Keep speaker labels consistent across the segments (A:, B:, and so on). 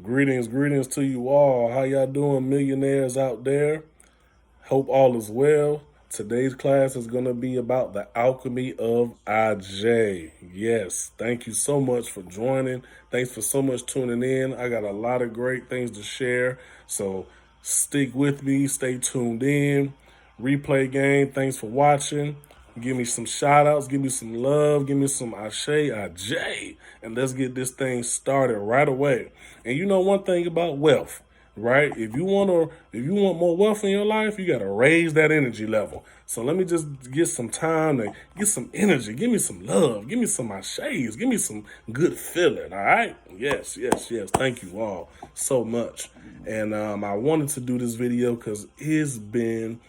A: Greetings to you all. How y'all doing, millionaires out there? Hope all is well. Today's class is going to be about the alchemy of Aje. Yes, thank you so much for joining. Thanks for so much tuning in. I got a lot of great things to share. So stick with me, stay tuned in. Replay game, thanks for watching. Give me some shout outs, give me some love, give me some Aje, and let's get this thing started right away. And you know one thing about wealth, right? If you want more wealth in your life, you gotta raise that energy level. So let me just get some time to get some energy. Give me some love. Give me some Ajes. Give me some good feeling. All right? Yes. Thank you all so much. And I wanted to do this video because it's been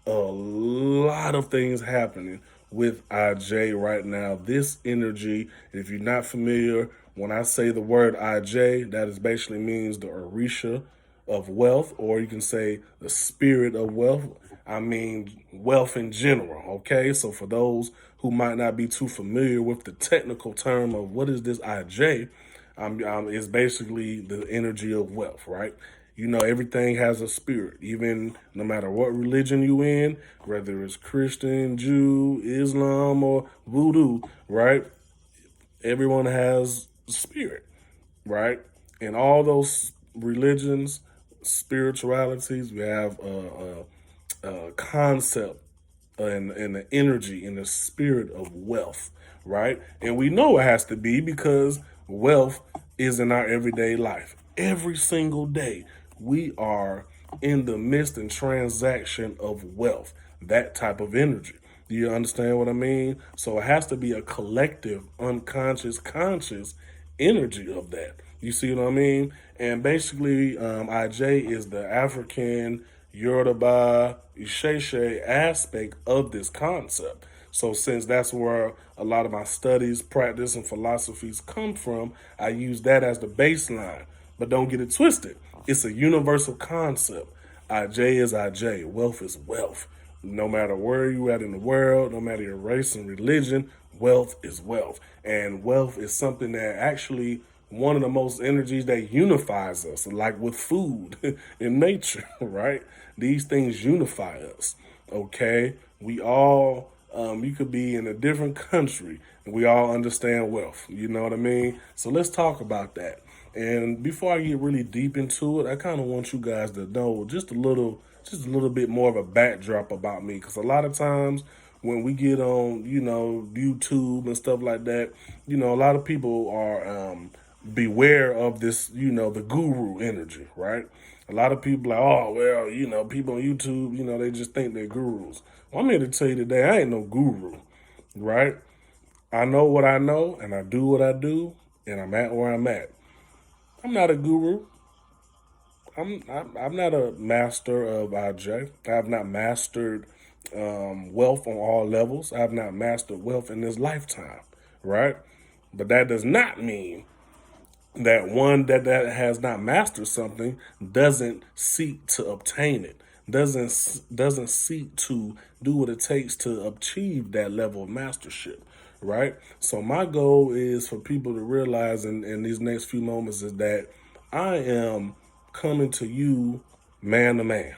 A: a lot of things happening with IJ right now. This energy, if you're not familiar, when I say the word IJ, that is basically means the Orisha of wealth, or you can say the spirit of wealth. I mean, wealth in general, okay? So for those who might not be too familiar with the technical term of what is this IJ, it's basically the energy of wealth, right? You know, everything has a spirit, even no matter what religion you in, whether it's Christian, Jew, Islam, or voodoo, right? Everyone has spirit, right? In all those religions, spiritualities, we have a concept and the energy and the spirit of wealth, right? And we know it has to be because wealth is in our everyday life. Every single day, we are in the midst and transaction of wealth, that type of energy. Do you understand what I mean? So it has to be a collective, unconscious, conscious energy of that. You see what I mean? And basically, IJ is the African Yoruba Isheshe aspect of this concept. So since that's where a lot of my studies, practice, and philosophies come from, I use that as the baseline. But don't get it twisted. It's a universal concept. IJ is IJ. Wealth is wealth. No matter where you at in the world, no matter your race and religion, wealth is wealth. And wealth is something that actually one of the most energies that unifies us, like with food in nature, right? These things unify us, okay? We all, you could be in a different country and we all understand wealth, you know what I mean? So let's talk about that. And before I get really deep into it, I kind of want you guys to know just a little bit more of a backdrop about me. Because a lot of times when we get on, YouTube and stuff like that, a lot of people are beware of this, the guru energy, right? A lot of people like, oh, well, people on YouTube, they just think they're gurus. Well, I'm here to tell you today, I ain't no guru, right? I know what I know and I do what I do and I'm at where I'm at. I'm not a guru. I'm not a master of Aje. I have not mastered wealth on all levels. I have not mastered wealth in this lifetime, right? But that does not mean that one that has not mastered something doesn't seek to obtain it. Doesn't seek to do what it takes to achieve that level of mastership, right? So my goal is for people to realize in these next few moments is that I am coming to you man to man,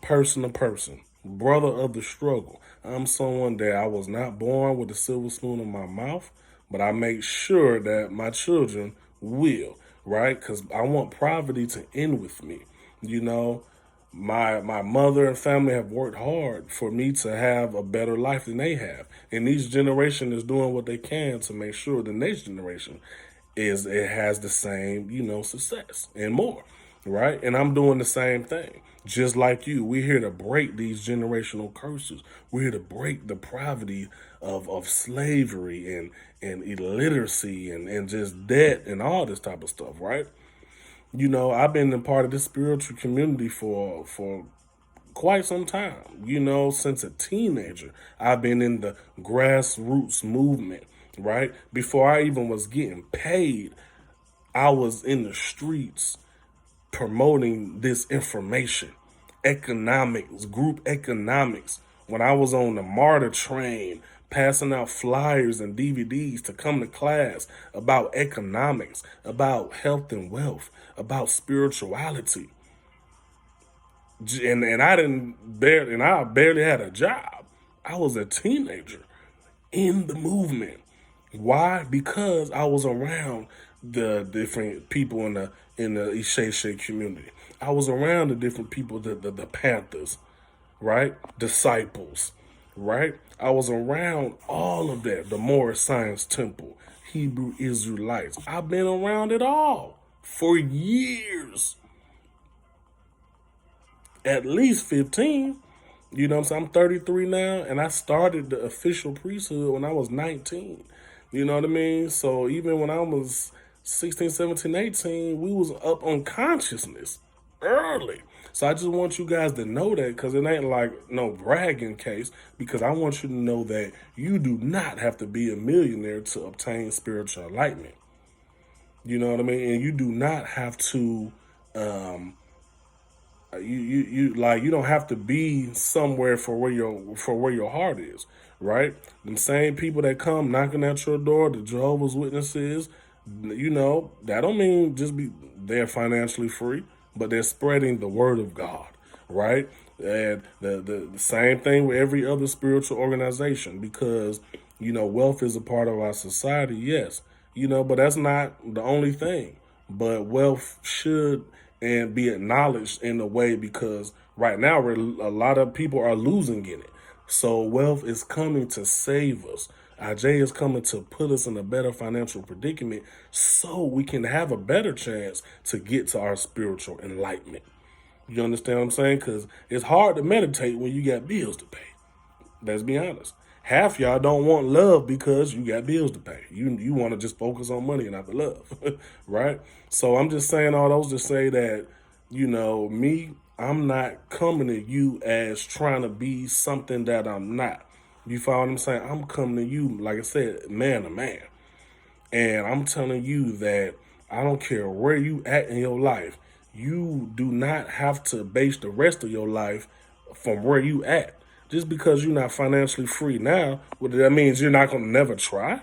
A: person to person, brother of the struggle. I'm someone that I was not born with a silver spoon in my mouth, but I make sure that my children will, right? Because I want poverty to end with me. You know, my mother and family have worked hard for me to have a better life than they have. And each generation is doing what they can to make sure the next generation it has the same, success and more, right? And I'm doing the same thing. Just like you, we're here to break these generational curses. We're here to break the poverty of slavery and illiteracy and just debt and all this type of stuff, right? I've been a part of this spiritual community for quite some time. Since a teenager, I've been in the grassroots movement, right? Before I even was getting paid, I was in the streets promoting this information, economics, group economics. When I was on the MARTA train, passing out flyers and DVDs to come to class about economics, about health and wealth, about spirituality. And I barely had a job. I was a teenager in the movement. Why? Because I was around the different people in the Aje community. I was around the different people, the Panthers, right? Disciples, right? I was around all of that. The Morris Science Temple, Hebrew Israelites. I've been around it all for years, at least 15. You know what I'm saying? I'm 33 now, and I started the official priesthood when I was 19. You know what I mean? So even when I was 16, 17, 18, we was up on consciousness early. So I just want you guys to know that, because it ain't like no bragging case, because I want you to know that you do not have to be a millionaire to obtain spiritual enlightenment. You know what I mean? And you do not have to um, you don't have to be somewhere for where your heart is, right? Them same people that come knocking at your door, the Jehovah's Witnesses, that don't mean just be they're financially free, but they're spreading the word of God, right? And the same thing with every other spiritual organization, because wealth is a part of our society, yes, but that's not the only thing. But wealth should and be acknowledged in a way, because right now a lot of people are losing in it. So wealth is coming to save us. Aje is coming to put us in a better financial predicament so we can have a better chance to get to our spiritual enlightenment. You understand what I'm saying? Because it's hard to meditate when you got bills to pay. Let's be honest. Half y'all don't want love because you got bills to pay. You want to just focus on money and not the love, right? So I'm just saying all those to say that, I'm not coming to you as trying to be something that I'm not. You follow what I'm saying? I'm coming to you, like I said, man to man. And I'm telling you that I don't care where you at in your life. You do not have to base the rest of your life from where you at. Just because you're not financially free now, what that means you're not going to never try?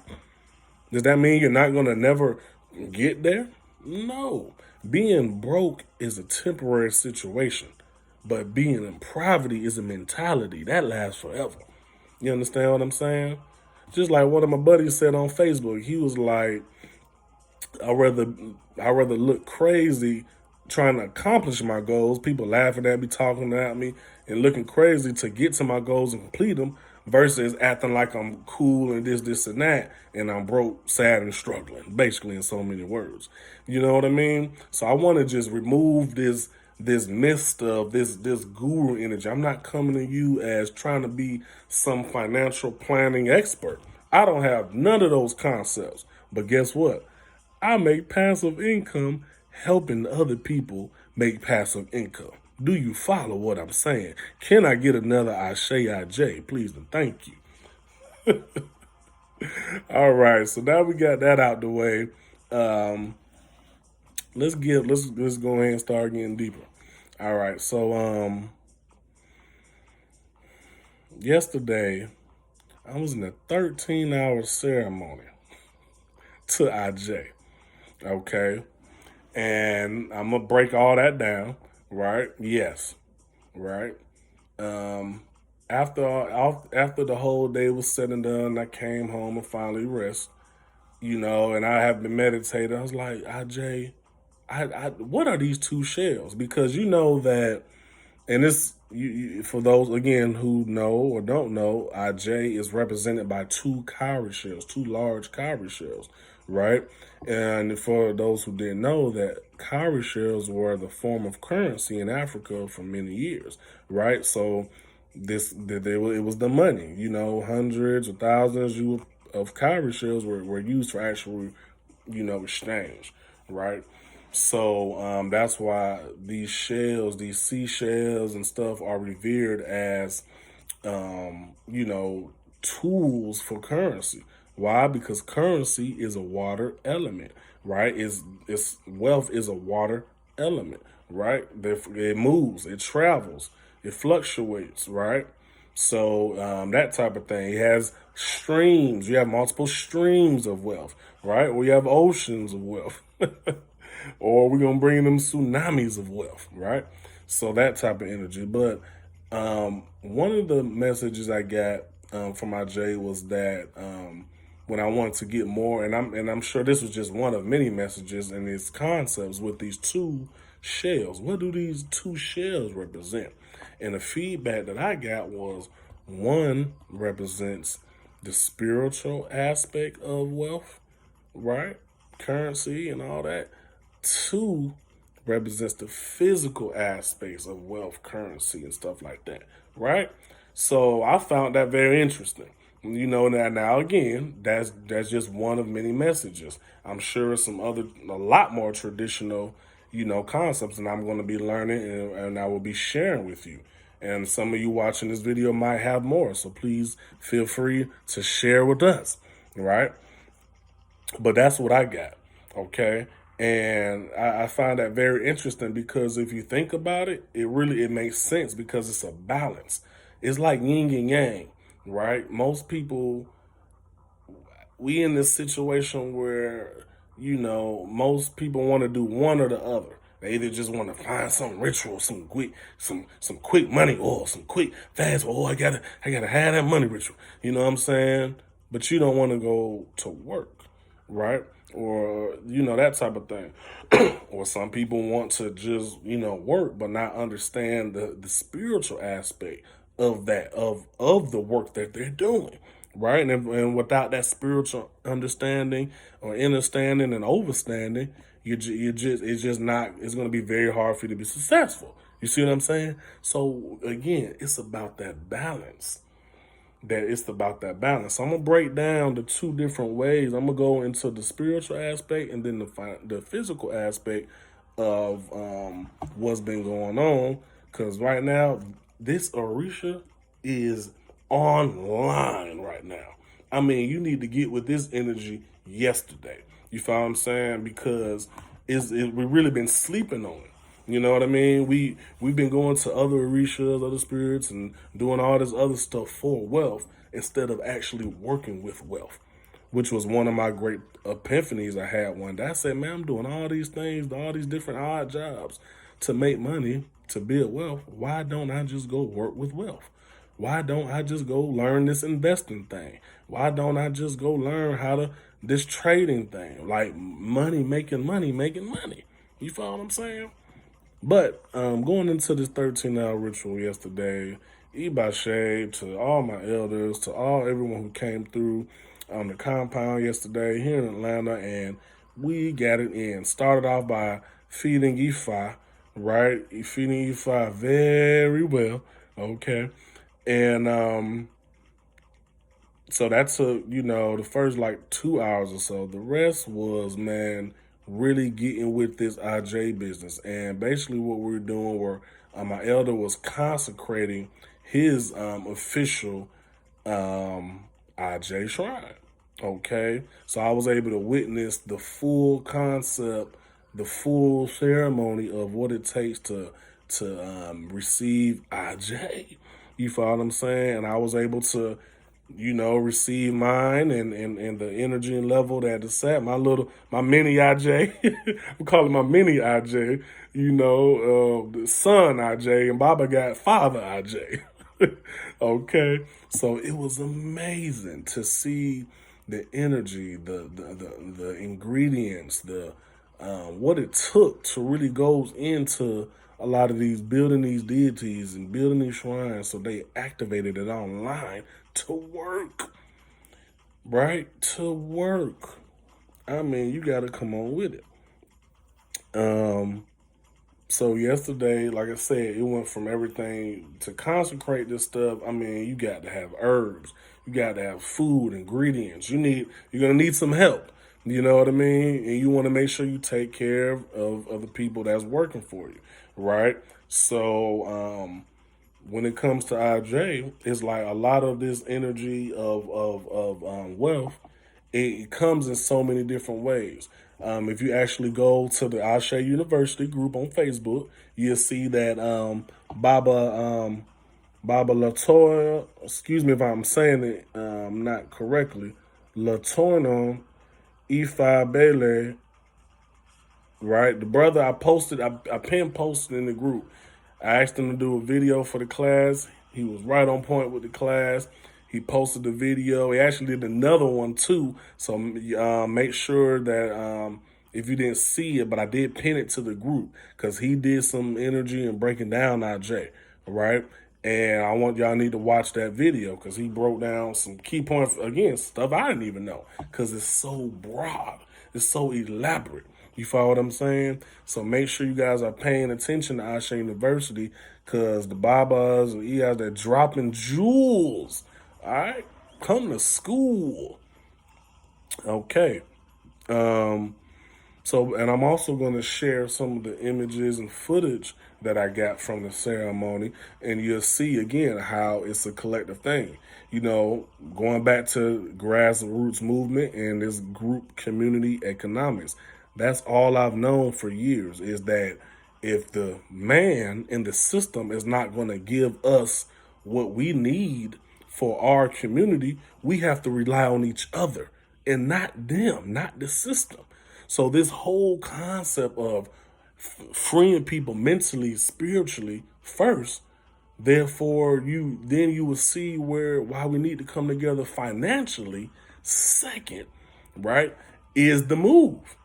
A: Does that mean you're not going to never get there? No. Being broke is a temporary situation, but being in poverty is a mentality that lasts forever. You understand what I'm saying? Just like one of my buddies said on Facebook, he was like, I rather I rather look crazy trying to accomplish my goals, people laughing at me, talking at me, and looking crazy to get to my goals and complete them, versus acting like I'm cool and this, and that, and I'm broke, sad, and struggling, basically in so many words. You know what I mean? So I want to just remove this mist of this guru energy. I'm not coming to you as trying to be some financial planning expert. I don't have none of those concepts. But guess what? I make passive income helping other people make passive income. Do you follow what I'm saying? Can I get another Aje, please and thank you. All right, so now we got that out the way. Um, let's go ahead and start getting deeper. All right, so yesterday I was in a 13-hour ceremony to Aje. Okay, and I'm gonna break all that down, right? Yes, right. Um, after the whole day was said and done, I came home and finally rest. And I have been meditating. I was like, Aj, what are these two shells? Because you know that, and this, for those again who know or don't know, Aj is represented by two cowrie shells, two large cowrie shells, right? And for those who didn't know, that cowrie shells were the form of currency in Africa for many years, right? So it was the money, hundreds or thousands of cowrie shells were used for actual, exchange, right? So that's why these shells, these seashells and stuff, are revered as, tools for currency. Why? Because currency is a water element, right? It's wealth is a water element, right? It moves, it travels, it fluctuates, right? So that type of thing. It has streams. You have multiple streams of wealth, right? We have oceans of wealth. Or we're gonna bring them tsunamis of wealth, right? So that type of energy. But one of the messages I got from Aje was that when I wanted to get more, and I'm sure this was just one of many messages and its concepts with these two shells. What do these two shells represent? And the feedback that I got was one represents the spiritual aspect of wealth, right? Currency and all that. Two represents the physical aspects of wealth, currency, and stuff like that, right? So I found that very interesting. You know, now again, that's just one of many messages. I'm sure some other, a lot more traditional, concepts, and I'm going to be learning, and I will be sharing with you. And some of you watching this video might have more, so please feel free to share with us, right? But that's what I got, okay? And I find that very interesting because if you think about it, it makes sense because it's a balance. It's like yin and yang, right? Most people, we in this situation where, most people want to do one or the other. They either just want to find some ritual, some quick money, or some quick fast. Oh, I gotta have that money ritual. You know what I'm saying? But you don't want to go to work, right? Or that type of thing. Or some people want to just work, but not understand the spiritual aspect of that of the work that they're doing, right? And without that spiritual understanding or understanding and overstanding, you just it's just not. It's going to be very hard for you to be successful. You see what I'm saying? So again, it's about that balance. So I'm gonna break down the two different ways. I'm gonna go into the spiritual aspect and then the physical aspect of what's been going on. Because right now, this Orisha is online right now. I mean, you need to get with this energy yesterday. You feel what I'm saying? Because we've really been sleeping on it. You know what I mean? We've been going to other orishas, other spirits, and doing all this other stuff for wealth instead of actually working with wealth, which was one of my great epiphanies I had one day. I said, man, I'm doing all these things, all these different odd jobs to make money, to build wealth. Why don't I just go work with wealth? Why don't I just go learn this investing thing? Why don't I just go learn how to this trading thing? Like making money, making money. You follow what I'm saying? But going into this 13-hour ritual yesterday, Ibashe, to all my elders, to everyone who came through the compound yesterday here in Atlanta, and we got it in. Started off by feeding Ifa, right? Feeding Ifa very well, okay? And so that took, the first like 2 hours or so. The rest was, man, really getting with this Aje business. And basically what we were doing were my elder was consecrating his official Aje shrine. Okay. So I was able to witness the full concept, the full ceremony of what it takes to receive Aje. You follow what I'm saying? And I was able to receive mine and the energy and level that it's at. My mini IJ, we call it my mini IJ, the son IJ, and Baba got father IJ. Okay. So it was amazing to see the energy, the ingredients, the what it took to really goes into a lot of these building these deities and building these shrines, so they activated it online to work, right? To work. I mean, you got to come on with it. So yesterday, like I said, it went from everything to consecrate this stuff. I mean, you got to have herbs, you got to have food, ingredients. You're gonna need some help. You know what I mean? And you want to make sure you take care of the people that's working for you, right? So when it comes to IJ, it's like a lot of this energy of wealth. It comes in so many different ways. If you actually go to the Ashe University group on Facebook, you'll see that Baba Baba Latoya, excuse me if I'm saying it not correctly, Latoya Ifa Bele, right? The brother I pinned posted in the group. I asked him to do a video for the class. He was right on point with the class. He posted the video. He actually did another one too. So make sure that if you didn't see it, but I did pin it to the group because he did some energy and breaking down IJ, right? And I want y'all need to watch that video because he broke down some key points again, stuff I didn't even know because it's so broad, it's so elaborate. You follow what I'm saying? So make sure you guys are paying attention to Aje University because the Babas and EIs, they're dropping jewels. All right? Come to school. Okay. So, and I'm also going to share some of the images and footage that I got from the ceremony, and you'll see again how it's a collective thing. You know, going back to grassroots movement and this group community economics, that's all I've known for years is that if the man in the system is not going to give us what we need for our community, we have to rely on each other and not them, not the system. So this whole concept of freeing people mentally, spiritually first, therefore you will see why we need to come together financially second, right? Is the move.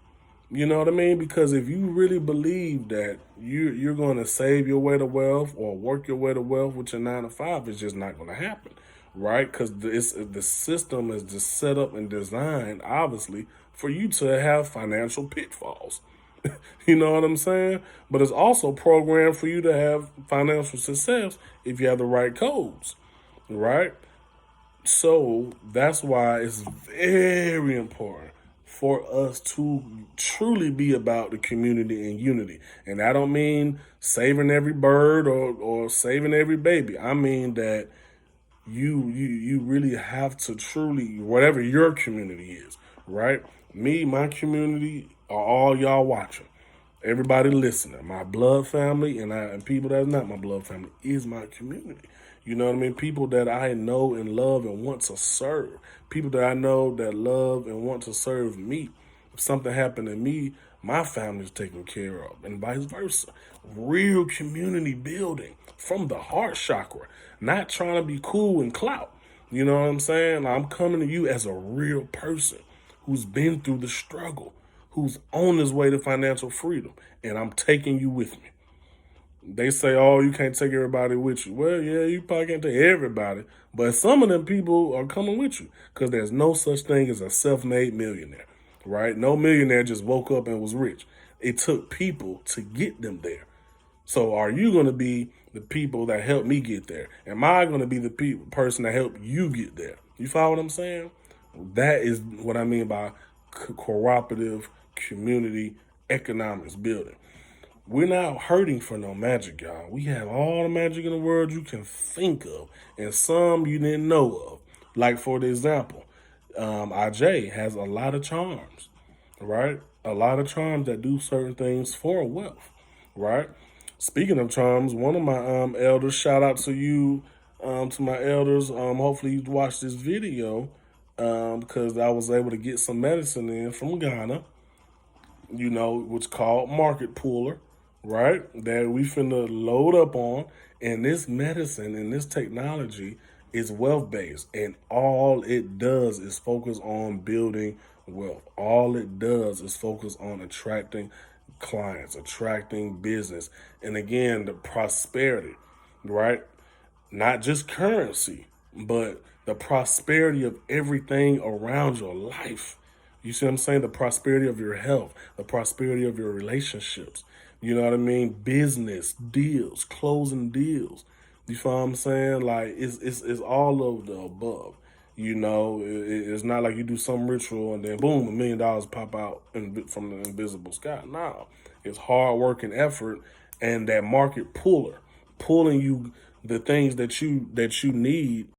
A: You know what I mean? Because if you really believe that you're going to save your way to wealth or work your way to wealth with your 9 to 5, it's just not going to happen, right? Because the system is just set up and designed, obviously, for you to have financial pitfalls. You know what I'm saying? But it's also programmed for you to have financial success if you have the right codes, right? So that's why it's very important for us to truly be about the community and unity. And I don't mean saving every bird or saving every baby. I mean that you really have to truly, whatever your community is, right? Me, my community are all y'all watching. Everybody listening, my blood family and people that's not my blood family is my community. You know what I mean? People that I know and love and want to serve. People that I know that love and want to serve me. If something happened to me, my family's taken care of, and vice versa. Real community building from the heart chakra, not trying to be cool and clout. You know what I'm saying? I'm coming to you as a real person who's been through the struggle, who's on his way to financial freedom, and I'm taking you with me. They say, oh, you can't take everybody with you. Well, yeah, you probably can't take everybody, but some of them people are coming with you because there's no such thing as a self-made millionaire, right? No millionaire just woke up and was rich. It took people to get them there. So are you going to be the people that help me get there? Am I going to be the person that help you get there? You follow what I'm saying? That is what I mean by cooperative community economics building. We're not hurting for no magic, y'all. We have all the magic in the world you can think of, and some you didn't know of. Like, for the example, Aje has a lot of charms, right? A lot of charms that do certain things for wealth, right? Speaking of charms, one of my elders, shout out to you, to my elders. Hopefully you watch this video because I was able to get some medicine in from Ghana, you know, what's called Market Puller, right? That we finna load up on. And this medicine and this technology is wealth based. And all it does is focus on building wealth. All it does is focus on attracting clients, attracting business. And again, the prosperity, right? Not just currency, but the prosperity of everything around your life. You see what I'm saying? The prosperity of your health, the prosperity of your relationships. You know what I mean? Business, deals, closing deals. You feel what I'm saying? Like it's all of the above. You know, it's not like you do some ritual and then boom, $1 million pop out from the invisible sky. No, it's hard work and effort, and that market puller pulling you the things that you need